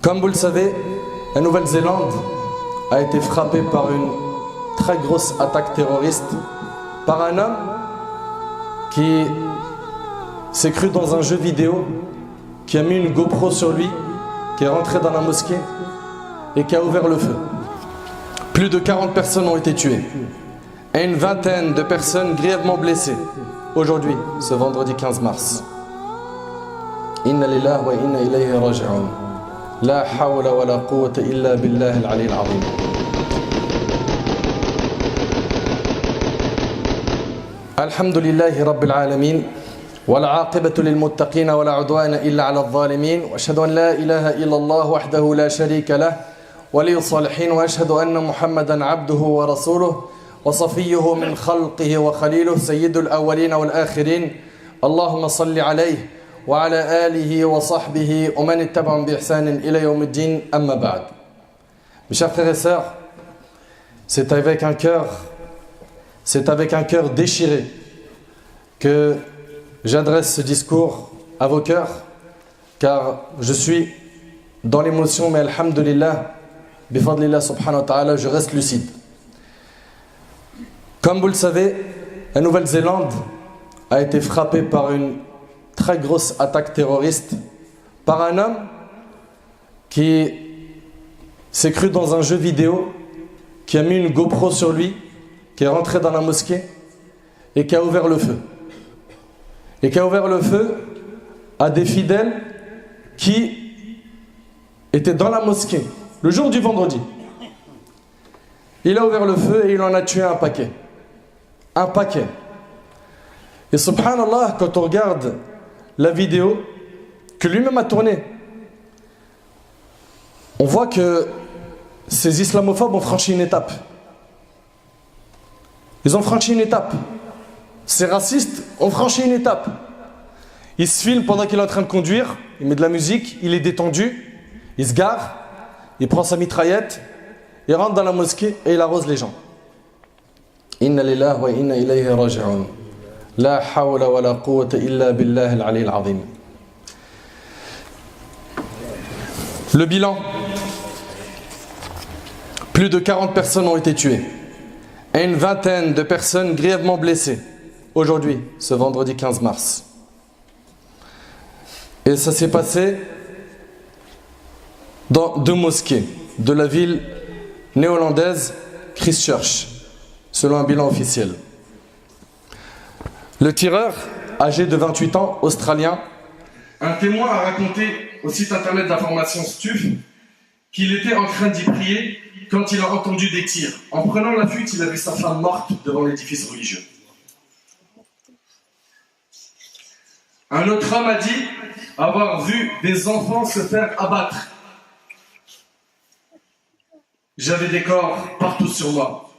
Comme vous le savez, la Nouvelle-Zélande a été frappée par une très grosse attaque terroriste par un homme qui s'est cru dans un jeu vidéo, qui a mis une GoPro sur lui, qui est rentré dans la mosquée et qui a ouvert le feu. Plus de 40 personnes ont été tuées et une vingtaine de personnes grièvement blessées aujourd'hui, ce vendredi 15 mars. Inna lillahi wa inna ilayhi raji'un. La hawla wa la quwwata illa billahi al-ali al-azim. Alhamdulillahi rabbil alamin. والعاقبة للمتقين ولا عدوان إلا على الظالمين وأشهد أن لا إله إلا الله وحده لا شريك له ولي الصالحين وأشهد أن محمدا عبده ورسوله وصفيه من خلقه وخليله سيد الأولين والآخرين اللهم صل عليه وعلى آله وصحبه ومن اتبعهم بإحسان إلى يوم الدين أما بعد. Mes chers frères et sœurs, c'est avec un cœur déchiré que j'adresse ce discours à vos cœurs, car je suis dans l'émotion, mais alhamdulillah, bifadlillah subhanahu wa ta'ala, je reste lucide. Comme vous le savez, la Nouvelle-Zélande a été frappée par une très grosse attaque terroriste par un homme qui s'est cru dans un jeu vidéo, qui a mis une GoPro sur lui, qui est rentré dans la mosquée et qui a ouvert le feu. Et qui a ouvert le feu à des fidèles qui étaient dans la mosquée le jour du vendredi. Il a ouvert le feu et il en a tué un paquet. Un paquet. Et subhanallah, quand on regarde la vidéo que lui-même a tournée, on voit que ces islamophobes ont franchi une étape. Ils ont franchi une étape. Ces racistes ont franchi une étape. Il se filme pendant qu'il est en train de conduire, il met de la musique, il est détendu, il se gare, il prend sa mitraillette, il rentre dans la mosquée et il arrose les gens. Inna lillahi wa inna ilayhi raji'un. La hawla wa la quwwata illa billahi al-ali al-azim. Le bilan, plus de 40 personnes ont été tuées et une vingtaine de personnes grièvement blessées aujourd'hui, ce vendredi 15 mars. Et ça s'est passé dans deux mosquées de la ville néo-hollandaise Christchurch, selon un bilan officiel. Le tireur, âgé de 28 ans, australien, un témoin a raconté au site internet d'information Stuf qu'il était en train d'y prier quand il a entendu des tirs. En prenant la fuite, il a vu sa femme morte devant l'édifice religieux. Un autre homme a dit avoir vu des enfants se faire abattre. J'avais des corps partout sur moi.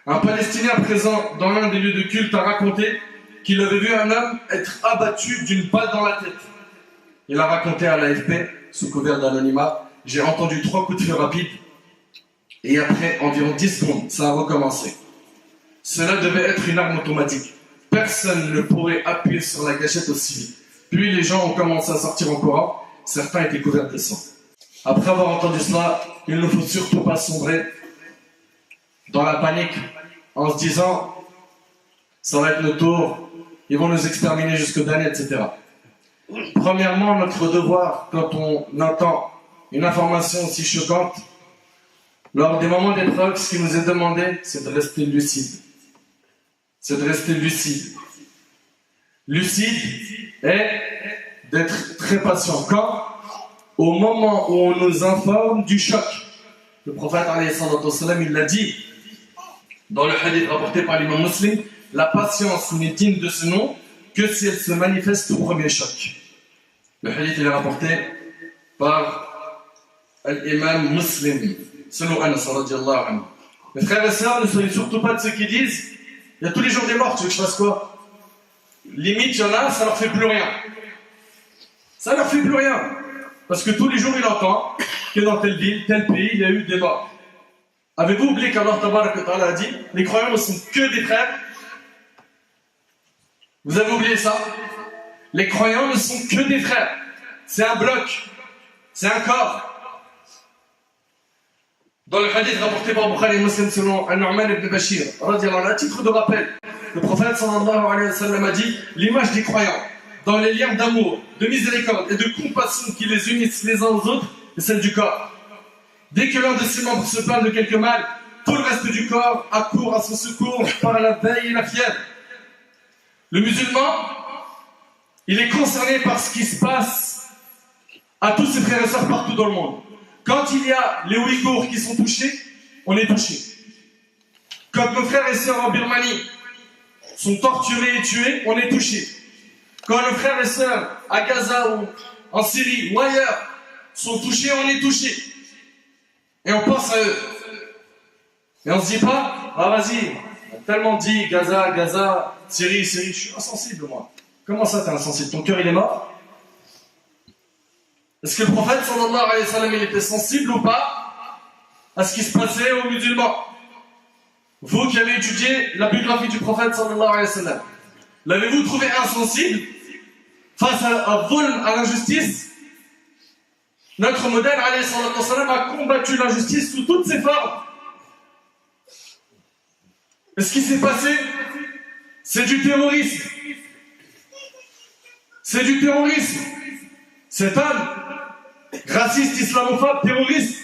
Un Palestinien présent dans l'un des lieux de culte a raconté qu'il avait vu un homme être abattu d'une balle dans la tête. Il a raconté à l'AFP, sous couvert d'anonymat, j'ai entendu 3 coups de feu rapides et après environ 10 secondes, ça a recommencé. Cela devait être une arme automatique. Personne ne pourrait appuyer sur la gâchette aussi vite. Puis les gens ont commencé à sortir en courant. Certains étaient couverts de sang. Après avoir entendu cela, il ne faut surtout pas sombrer dans la panique en se disant ça va être notre tour, ils vont nous exterminer jusqu'au dernier, etc. Premièrement, notre devoir, quand on entend une information aussi choquante, lors des moments d'épreuve, ce qui nous est demandé, c'est de rester lucide. C'est de rester lucide. Lucide et d'être très patient. Quand, au moment où on nous informe du choc, le prophète alayhi salatu wassalam, il l'a dit dans le hadith rapporté par l'imam Muslim, la patience n'est digne de ce nom que si elle se manifeste au premier choc. Le hadith il est rapporté par l'imam Muslim, selon Anas radiyallahu anhu. Mes frères et sœurs, ne soyez surtout pas de ceux qui disent il y a tous les jours des morts, tu veux que je fasse quoi? Limite, il y en a, ça leur fait plus rien. Ça leur fait plus rien. Parce que tous les jours, il entend que dans telle ville, tel pays, il y a eu des morts. Avez-vous oublié qu'Allah Tabarak wa Ta'ala a dit les croyants ne sont que des frères? Vous avez oublié ça? Les croyants ne sont que des frères. C'est un bloc. C'est un corps. Dans le hadith rapporté par Bukhari et Muslim selon An-Nu'man ibn Bashir, à titre de rappel, le prophète sallallahu alayhi wa sallam a dit l'image des croyants dans les liens d'amour, de miséricorde et de compassion qui les unissent les uns aux autres est celle du corps. Dès que l'un de ses membres se plaint de quelque mal, tout le reste du corps accourt à son secours par la veille et la fièvre. Le musulman, il est concerné par ce qui se passe à tous ses frères et sœurs partout dans le monde. Quand il y a les Ouïghours qui sont touchés, on est touché. Quand nos frères et sœurs en Birmanie sont torturés et tués, on est touché. Quand nos frères et sœurs à Gaza ou en Syrie ou ailleurs sont touchés, on est touché. Et on pense à eux. Et on se dit pas, ah vas-y, on a tellement dit Gaza, Syrie, je suis insensible moi. Comment ça t'es insensible? Ton cœur il est mort? Est-ce que le prophète sallallahu alayhi wa sallam il était sensible ou pas à ce qui se passait aux musulmans? Vous qui avez étudié la biographie du prophète sallallahu alayhi wa sallam, l'avez-vous trouvé insensible face à vol, à l'injustice? Notre modèle alayhi sallallahu alayhi wa sallam a combattu l'injustice sous toutes ses formes. Et ce qui s'est passé, c'est du terrorisme. C'est du terrorisme. Cet homme, raciste, islamophobe, terroriste,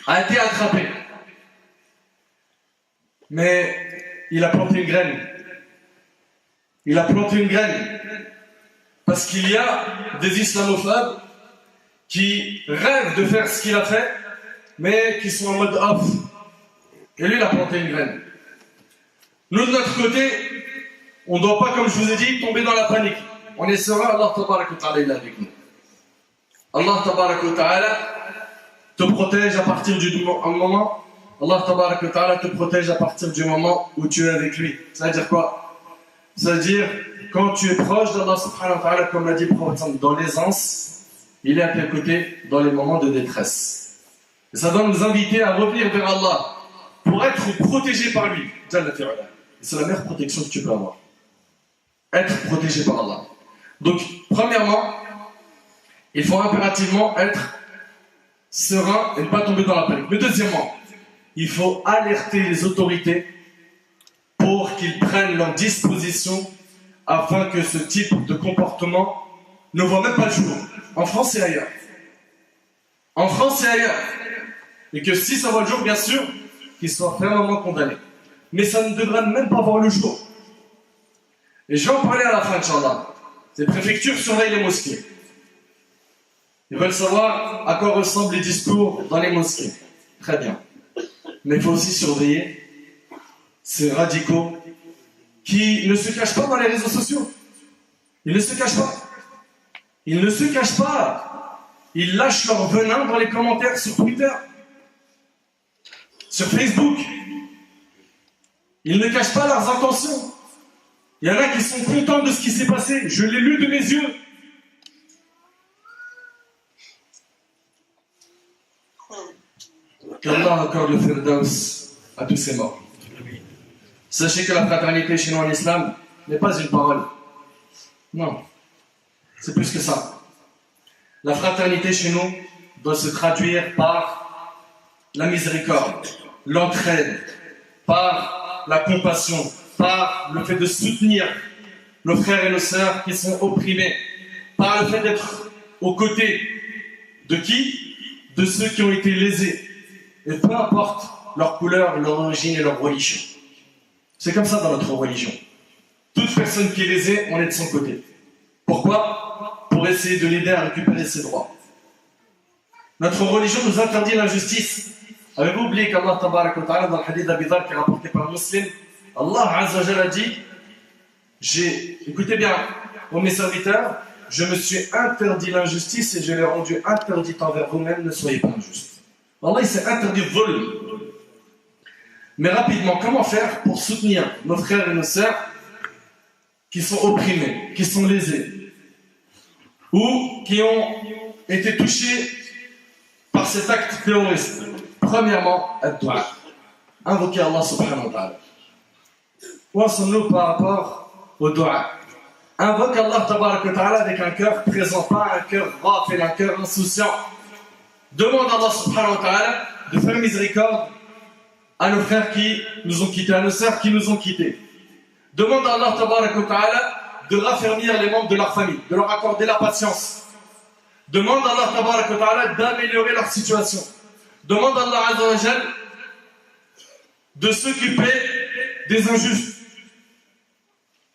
a été attrapé. Mais il a planté une graine. Il a planté une graine. Parce qu'il y a des islamophobes qui rêvent de faire ce qu'il a fait, mais qui sont en mode off. Et lui, il a planté une graine. Nous, de notre côté, on ne doit pas, comme je vous ai dit, tomber dans la panique. On est serein, Allah tabarak wa ta'ala est avec nous. Allah tabarak wa ta'ala te protège à partir du moment, Allah tabarak wa ta'ala te protège à partir du moment où tu es avec lui. Ça veut dire quoi? Ça veut dire, quand tu es proche d'Allah subhanahu wa ta'ala, comme l'a dit le prophète, dans l'aisance, il est à tes côtés dans les moments de détresse. Et ça doit nous inviter à revenir vers Allah pour être protégé par lui. C'est la meilleure protection que tu peux avoir. Être protégé par Allah. Donc, premièrement, il faut impérativement être serein et ne pas tomber dans la panique. Mais deuxièmement, il faut alerter les autorités pour qu'ils prennent leurs dispositions afin que ce type de comportement ne voit même pas le jour. En France et ailleurs. En France et ailleurs. Et que si ça voit le jour, bien sûr, qu'il soit fermement condamné. Mais ça ne devrait même pas voir le jour. Et je vais en parler à la fin, Inch'Allah. Les préfectures surveillent les mosquées. Ils veulent savoir à quoi ressemblent les discours dans les mosquées. Très bien. Mais il faut aussi surveiller ces radicaux qui ne se cachent pas dans les réseaux sociaux. Ils ne se cachent pas. Ils ne se cachent pas. Ils lâchent leur venin dans les commentaires sur Twitter, sur Facebook. Ils ne cachent pas leurs intentions. Il y en a qui sont contents de ce qui s'est passé. Je l'ai lu de mes yeux. Qu'Allah accorde le firdaus à tous ces morts. Sachez que la fraternité chez nous en islam n'est pas une parole. Non. C'est plus que ça. La fraternité chez nous doit se traduire par la miséricorde, l'entraide, par la compassion, par le fait de soutenir nos frères et nos sœurs qui sont opprimés, par le fait d'être aux côtés de qui? De ceux qui ont été lésés. Et peu importe leur couleur, leur origine et leur religion. C'est comme ça dans notre religion. Toute personne qui est lésée, on est de son côté. Pourquoi? Pour essayer de l'aider à récupérer ses droits. Notre religion nous interdit l'injustice. Avez-vous oublié qu'Allah tabarak wa ta'ala dans le hadith d'Abi Dharr qui est rapporté par Muslim, Allah Azza wa Jalla a dit, écoutez bien, ô mes serviteurs, je me suis interdit l'injustice et je l'ai rendu interdite envers vous-même, ne soyez pas injustes. Allah il s'est interdit le vol. Mais rapidement, comment faire pour soutenir nos frères et nos sœurs qui sont opprimés, qui sont lésés, ou qui ont été touchés par cet acte terroriste? Premièrement, ad-du'a. Invoquer Allah subhanahu wa ta'ala. Où en sommes-nous par rapport au dua? Invoque Allah tabarak wa ta'ala avec un cœur présent, pas un cœur ghafil, un cœur insouciant. Demande à Allah subhanahu wa ta'ala de faire miséricorde à nos frères qui nous ont quittés, à nos sœurs qui nous ont quittés. Demande à Allah tabarak wa ta'ala de raffermir les membres de leur famille, de leur accorder la patience. Demande à Allah tabarak wa ta'ala d'améliorer leur situation. Demande à Allah azza wa jal de s'occuper des injustes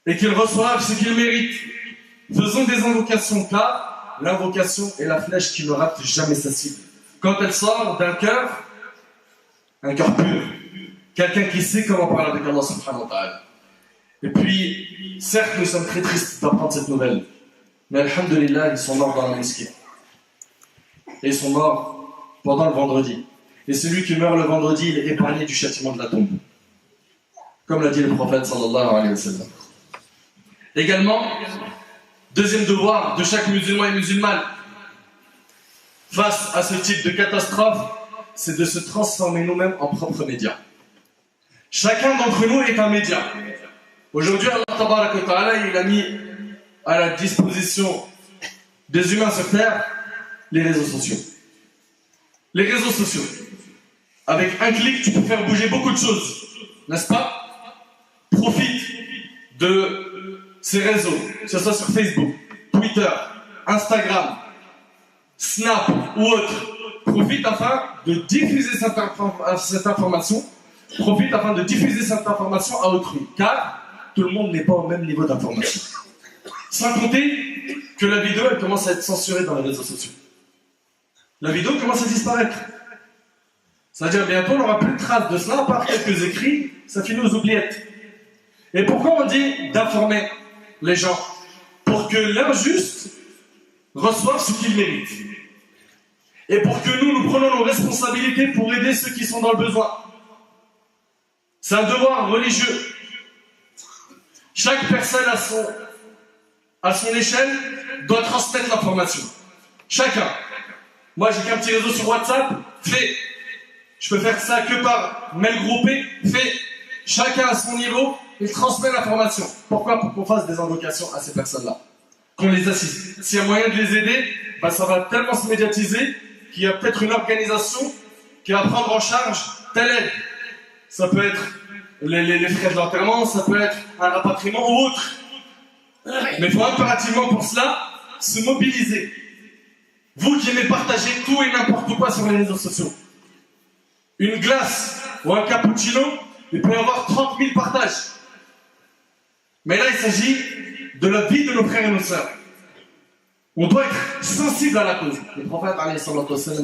et qu'ils reçoivent ce qu'ils méritent. Faisons des invocations, car l'invocation est la flèche qui ne rate jamais sa cible. Quand elle sort d'un cœur, un cœur pur, quelqu'un qui sait comment parler avec Allah subhanahu wa ta'ala. Et puis, certes, nous sommes très tristes d'apprendre cette nouvelle, mais alhamdulillah, ils sont morts dans la mosquée. Et ils sont morts pendant le vendredi. Et celui qui meurt le vendredi, il est épargné du châtiment de la tombe. Comme l'a dit le prophète sallallahu alayhi wa sallam. Également, deuxième devoir de chaque musulman et musulmane face à ce type de catastrophe, c'est de se transformer nous-mêmes en propres médias. Chacun d'entre nous est un média. Aujourd'hui, Allah tabaraka wa ta'ala, il a mis à la disposition des humains sur terre les réseaux sociaux. Les réseaux sociaux. Avec un clic, tu peux faire bouger beaucoup de choses, n'est-ce pas? Profite de ces réseaux, que ce soit sur Facebook, Twitter, Instagram, Snap ou autre. Profite afin de diffuser cette information. Profite afin de diffuser cette information à autrui, car tout le monde n'est pas au même niveau d'information. Sans compter que la vidéo, elle commence à être censurée dans les réseaux sociaux. La vidéo commence à disparaître. C'est-à-dire bientôt on n'aura plus de traces de cela, à part quelques écrits, ça finit aux oubliettes. Et pourquoi on dit d'informer les gens? Pour que l'injuste reçoive ce qu'il mérite. Et pour que nous prenions nos responsabilités pour aider ceux qui sont dans le besoin. C'est un devoir religieux. Chaque personne à son échelle doit transmettre l'information. Chacun. Moi j'ai qu'un petit réseau sur WhatsApp, fais. Je peux faire ça que par mail groupé, fais. Chacun à son niveau, il transmet l'information. Pourquoi? Pour qu'on fasse des invocations à ces personnes-là. Qu'on les assiste. S'il y a moyen de les aider, ça va tellement se médiatiser qu'il y a peut-être une organisation qui va prendre en charge telle aide. Ça peut être les frais de l'enterrement, ça peut être un rapatriement ou autre. Mais il faut impérativement pour cela se mobiliser. Vous qui aimez partager tout et n'importe quoi sur les réseaux sociaux. Une glace ou un cappuccino, il peut y avoir 30 000 partages. Mais là, il s'agit de la vie de nos frères et nos sœurs. On doit être sensible à la cause. Le prophète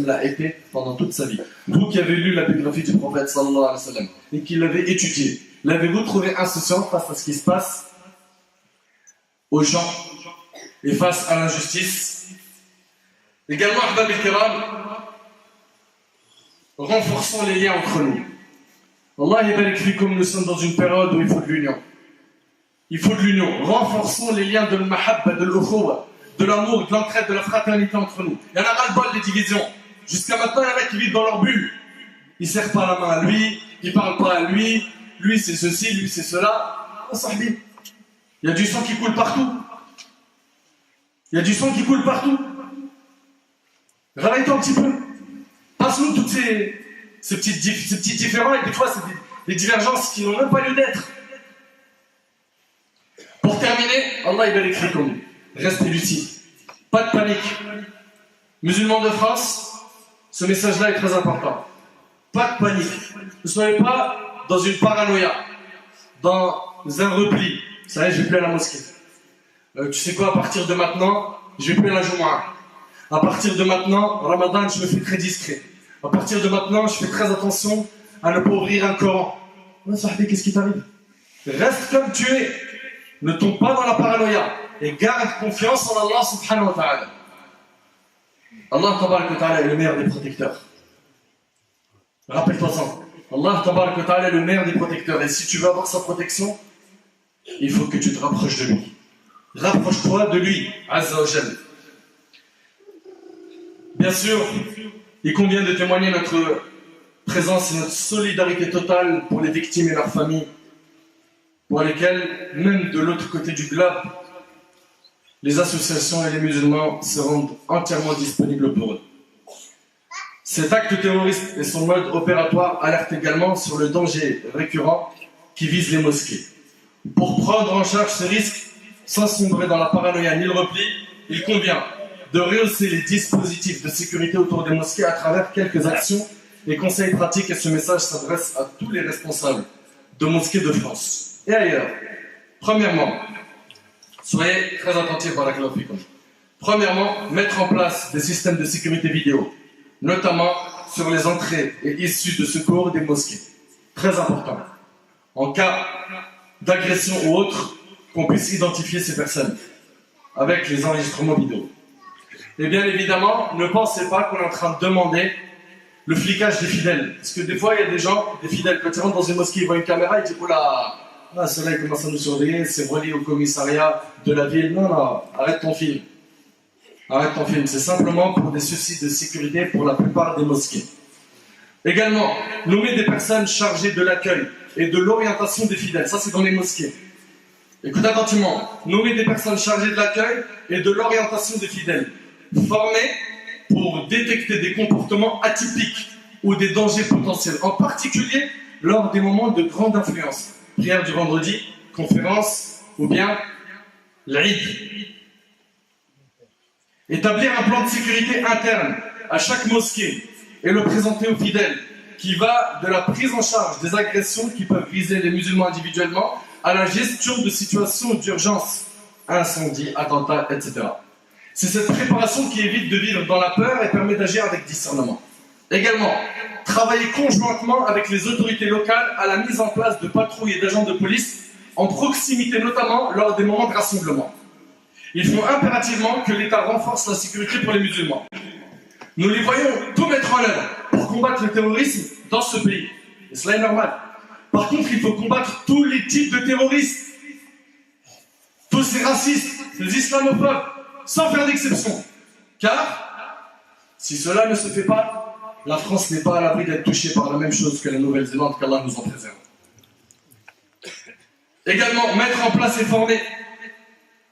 l'a été pendant toute sa vie. Vous qui avez lu la biographie du prophète sallallahu alayhi wa sallam et qui l'avez étudiée, l'avez-vous trouvé insouciant face à ce qui se passe aux gens et face à l'injustice? Également, Ahbab al-Kiram, renforçons les liens entre nous. Allah yabarik fikum, nous sommes dans une période où il faut de l'union. Il faut de l'union. Renforçons les liens de l'mahabba, de l'ukhuwa, de l'amour, de l'entraide, de la fraternité entre nous. Il y en a ras-le-bol des divisions. Jusqu'à maintenant, il y en a qui vivent dans leur bulle. Ils ne serrent pas la main à lui, ils ne parlent pas à lui, lui c'est ceci, lui c'est cela. Il y a du sang qui coule partout. Il y a du sang qui coule partout. Réveille-toi un petit peu. Passe-nous toutes ces petits différends, et des fois c'est des divergences qui n'ont même pas lieu d'être. Pour terminer, Allah il écrit comme nous. Restez lucides. Pas de panique. Musulmans de France, ce message-là est très important. Pas de panique. Ne soyez pas dans une paranoïa, dans un repli. Vous savez, je vais plus à la mosquée. Tu sais quoi, à partir de maintenant, je vais plus à la Jumu'ah. À partir de maintenant, Ramadan, je me fais très discret. À partir de maintenant, je fais très attention à ne pas ouvrir un Coran. Qu'est-ce qui t'arrive? Reste comme tu es. Ne tombe pas dans la paranoïa. Et garde confiance en Allah subhanahu wa ta'ala. Allah tabarak wa ta'ala est le meilleur des protecteurs. Rappelle-toi-en. Allah tabarak wa ta'ala est le meilleur des protecteurs. Et si tu veux avoir sa protection, il faut que tu te rapproches de lui. Rapproche-toi de lui, Azza wa Jal. Bien sûr, il convient de témoigner notre présence et notre solidarité totale pour les victimes et leurs familles, pour lesquelles, même de l'autre côté du globe, les associations et les musulmans se rendent entièrement disponibles pour eux. Cet acte terroriste et son mode opératoire alertent également sur le danger récurrent qui vise les mosquées. Pour prendre en charge ce risque, sans sombrer dans la paranoïa ni le repli, il convient de rehausser les dispositifs de sécurité autour des mosquées à travers quelques actions et conseils pratiques, et ce message s'adresse à tous les responsables de mosquées de France et ailleurs. Premièrement, soyez très attentifs à la clarification. Premièrement, mettre en place des systèmes de sécurité vidéo, notamment sur les entrées et issues de secours des mosquées. Très important. En cas d'agression ou autre, qu'on puisse identifier ces personnes avec les enregistrements vidéo. Et bien évidemment, ne pensez pas qu'on est en train de demander le flicage des fidèles. Parce que des fois, il y a des gens, des fidèles, quand ils rentrent dans une mosquée, ils voient une caméra, ils disent « Oula, ceux-là, ils commencent à nous surveiller, c'est relié au commissariat de la ville. » Non, non, arrête ton film. Arrête ton film. C'est simplement pour des soucis de sécurité pour la plupart des mosquées. Également, nommer des personnes chargées de l'accueil et de l'orientation des fidèles. Ça, c'est dans les mosquées. Écoutez attentivement. Nommer des personnes chargées de l'accueil et de l'orientation des fidèles. Formés pour détecter des comportements atypiques ou des dangers potentiels, en particulier lors des moments de grande influence. Prière du vendredi, conférence ou bien l'Eid. Établir un plan de sécurité interne à chaque mosquée et le présenter aux fidèles, qui va de la prise en charge des agressions qui peuvent viser les musulmans individuellement à la gestion de situations d'urgence, incendies, attentats, etc. C'est cette préparation qui évite de vivre dans la peur et permet d'agir avec discernement. Également, travailler conjointement avec les autorités locales à la mise en place de patrouilles et d'agents de police en proximité, notamment lors des moments de rassemblement. Il faut impérativement que l'État renforce la sécurité pour les musulmans. Nous les voyons tout mettre en œuvre pour combattre le terrorisme dans ce pays. Et cela est normal. Par contre, il faut combattre tous les types de terroristes. Tous ces racistes, ces islamophobes, sans faire d'exception. Car, si cela ne se fait pas, la France n'est pas à l'abri d'être touchée par la même chose que la Nouvelle-Zélande, qu'Allah nous en préserve. Également, mettre en place et former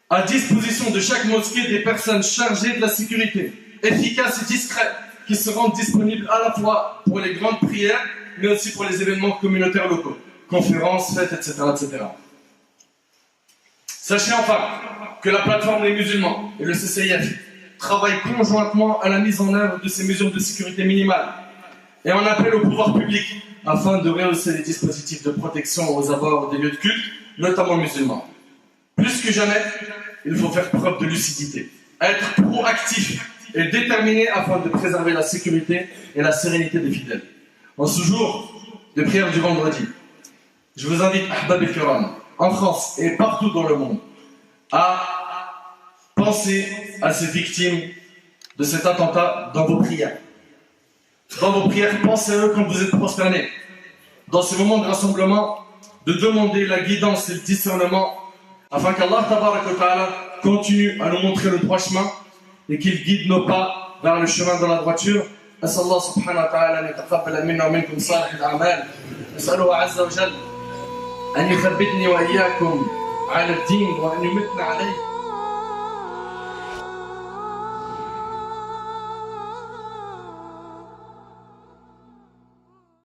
à disposition de chaque mosquée des personnes chargées de la sécurité, efficaces et discrètes, qui se rendent disponibles à la fois pour les grandes prières, mais aussi pour les événements communautaires locaux, conférences, fêtes, etc., etc. Sachez enfin que la plateforme des musulmans et le CCIF travaillent conjointement à la mise en œuvre de ces mesures de sécurité minimales et en appellent au pouvoir public afin de rehausser les dispositifs de protection aux abords des lieux de culte, notamment musulmans. Plus que jamais, il faut faire preuve de lucidité, être proactif et déterminé afin de préserver la sécurité et la sérénité des fidèles. En ce jour de prière du vendredi, je vous invite, Ahbab et Kiram, en France et partout dans le monde, à penser à ces victimes de cet attentat dans vos prières. Dans vos prières, pensez à eux quand vous êtes prosternés. Dans ces moments de rassemblement, de demander la guidance et le discernement afin qu'Allah Tabaraka wa Ta'ala continue à nous montrer le droit chemin et qu'il guide nos pas vers le chemin de la droiture. أسأل الله سبحانه وتعالى أن يتقبل منا ومنكم صالح الأعمال. أسأله عز وجل أن يثبتني وإياكم على الدين وأن يمتنا عليه.